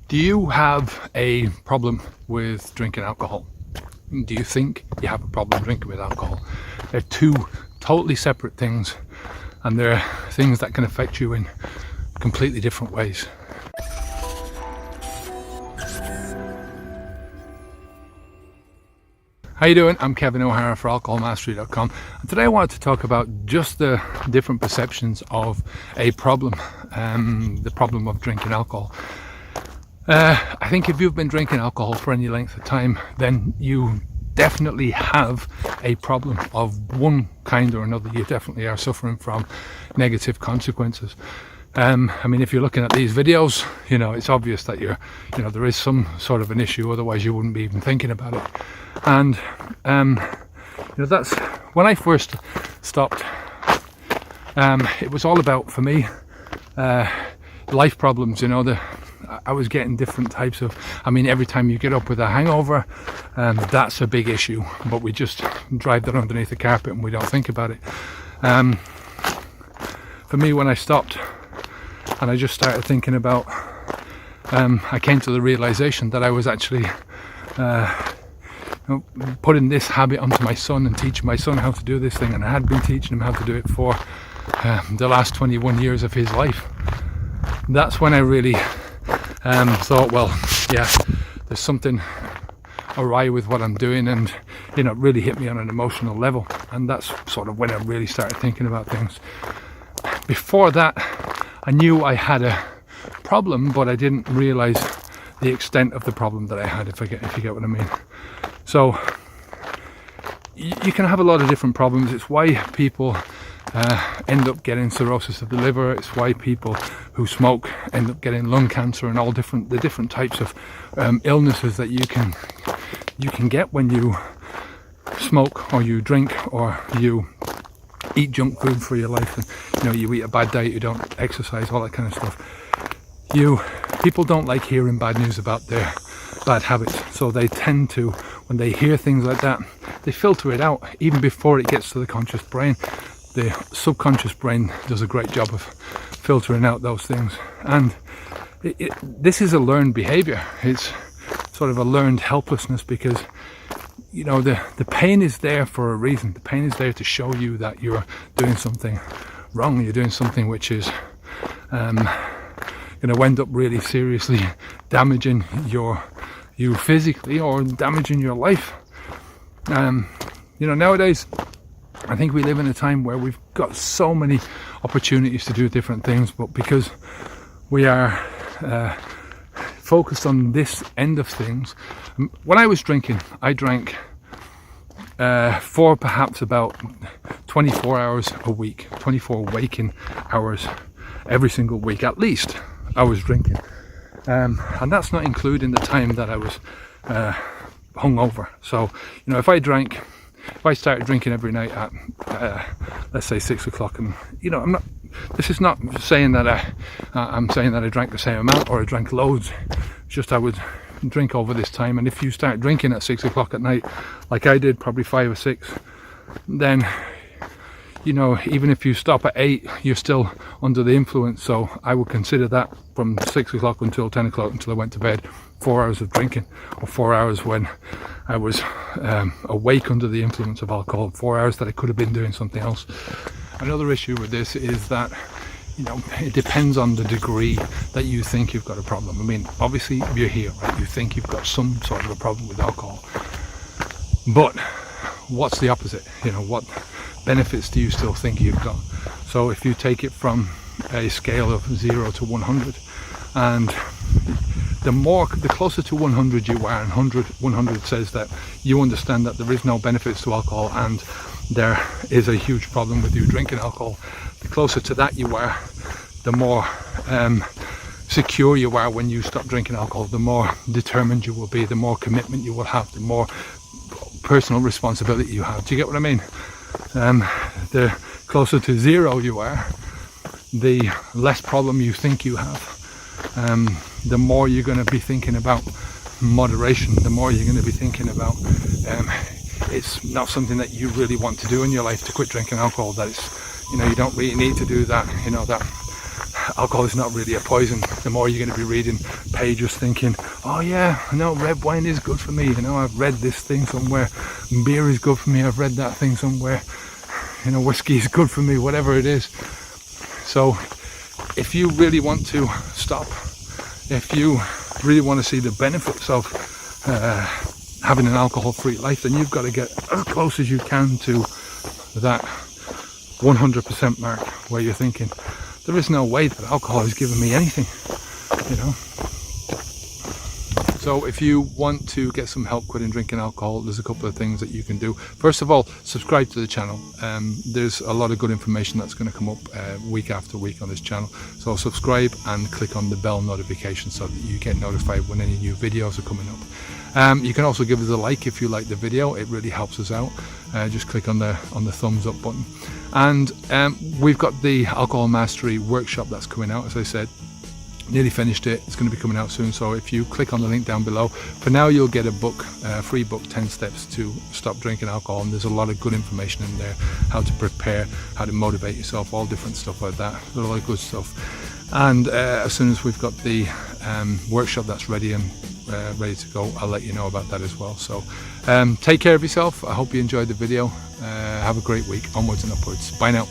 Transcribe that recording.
Do you have a problem with drinking alcohol? Do you think you have a problem drinking with alcohol? They're two totally separate things, and they're things that can affect you in completely different ways. How you doing? I'm Kevin O'Hara for ALCOHOLMastery.com, and today I wanted to talk about just the different perceptions of a problem, the problem of drinking alcohol. I think if you've been drinking alcohol for any length of time, then you definitely have a problem of one kind or another. You definitely are suffering from negative consequences. I mean, if you're looking at these videos, it's obvious that there is some sort of an issue, otherwise you wouldn't be even thinking about it. And that's when I first stopped. It was all about, for me, life problems. I was getting different types of, every time you get up with a hangover, that's a big issue, but we just drive that underneath the carpet and we don't think about it. For me, when I stopped and I just started thinking about, I came to the realization that I was actually putting this habit onto my son and teaching my son how to do this thing, and I had been teaching him how to do it for the last 21 years of his life. That's when I really thought, well, yeah, there's something awry with what I'm doing, and it really hit me on an emotional level, and that's sort of when I really started thinking about things. Before that, I knew I had a problem, but I didn't realize the extent of the problem that I had, if you get what I mean. So you can have a lot of different problems. It's why people end up getting cirrhosis of the liver. It's why people who smoke end up getting lung cancer and all the different types of illnesses that you can get when you smoke or you drink or you eat junk food for your life, and you eat a bad diet, you don't exercise, all that kind of stuff. People don't like hearing bad news about their bad habits, so they tend to, when they hear things like that, they filter it out even before it gets to the conscious brain. The subconscious brain does a great job of filtering out those things, and this is a learned behavior. It's sort of a learned helplessness, because the pain is there for a reason. The pain is there to show you that you're doing something wrong. You're doing something which is going to end up really seriously damaging you physically, or damaging your life. Nowadays, I think we live in a time where we've got so many opportunities to do different things, but because we are focused on this end of things. When I was drinking, I drank for perhaps about 24 hours a week, 24 waking hours every single week, at least I was drinking. And that's not including the time that I was hungover. So, if I started drinking every night at, let's say 6 o'clock, and this is not saying that I'm saying that I drank the same amount or I drank loads. It's just I would drink over this time, and if you start drinking at 6 o'clock at night, like I did, probably 5 or 6, then even if you stop at 8, you're still under the influence. So I would consider that from 6 o'clock until 10 o'clock until I went to bed, 4 hours of drinking, or 4 hours when I was awake under the influence of alcohol, 4 hours that I could have been doing something else. Another issue with this is that it depends on the degree that you think you've got a problem. Obviously you're here, right? You think you've got some sort of a problem with alcohol, but what's the opposite? What benefits do you still think you've got? So if you take it from a scale of 0 to 100, and the closer to 100 you are, and 100 says that you understand that there is no benefits to alcohol and there is a huge problem with you drinking alcohol, the closer to that you are, the more secure you are when you stop drinking alcohol, the more determined you will be, the more commitment you will have, the more personal responsibility you have. Do you get what I mean? The closer to 0 you are, the less problem you think you have. The more you're going to be thinking about moderation, the more you're going to be thinking about it's not something that you really want to do in your life, to quit drinking alcohol, that it's, you don't really need to do that, that alcohol is not really a poison. The more you're going to be reading pages thinking, oh yeah, I know red wine is good for me, you know, I've read this thing somewhere, beer is good for me, I've read that thing somewhere, you know, whiskey is good for me, whatever it is. So if you really want to stop, if you really want to see the benefits of having an alcohol-free life, then you've got to get as close as you can to that 100% mark, where you're thinking, there is no way that alcohol is giving me anything, you know. So if you want to get some help quitting drinking alcohol, there's a couple of things that you can do. First of all, subscribe to the channel. There's a lot of good information that's going to come up week after week on this channel. So subscribe and click on the bell notification so that you get notified when any new videos are coming up. You can also give us a like if you like the video. It really helps us out. Just click on the thumbs up button. And we've got the Alcohol Mastery workshop that's coming out, as I said. Nearly finished it. It's going to be coming out soon, so if you click on the link down below, for now you'll get a book, free book, 10 steps to stop drinking alcohol, and there's a lot of good information in there, how to prepare, how to motivate yourself, all different stuff like that. There's a lot of good stuff. And as soon as we've got the workshop that's ready and ready to go, I'll let you know about that as well. So take care of yourself. I hope you enjoyed the video. Have a great week. Onwards and upwards. Bye now.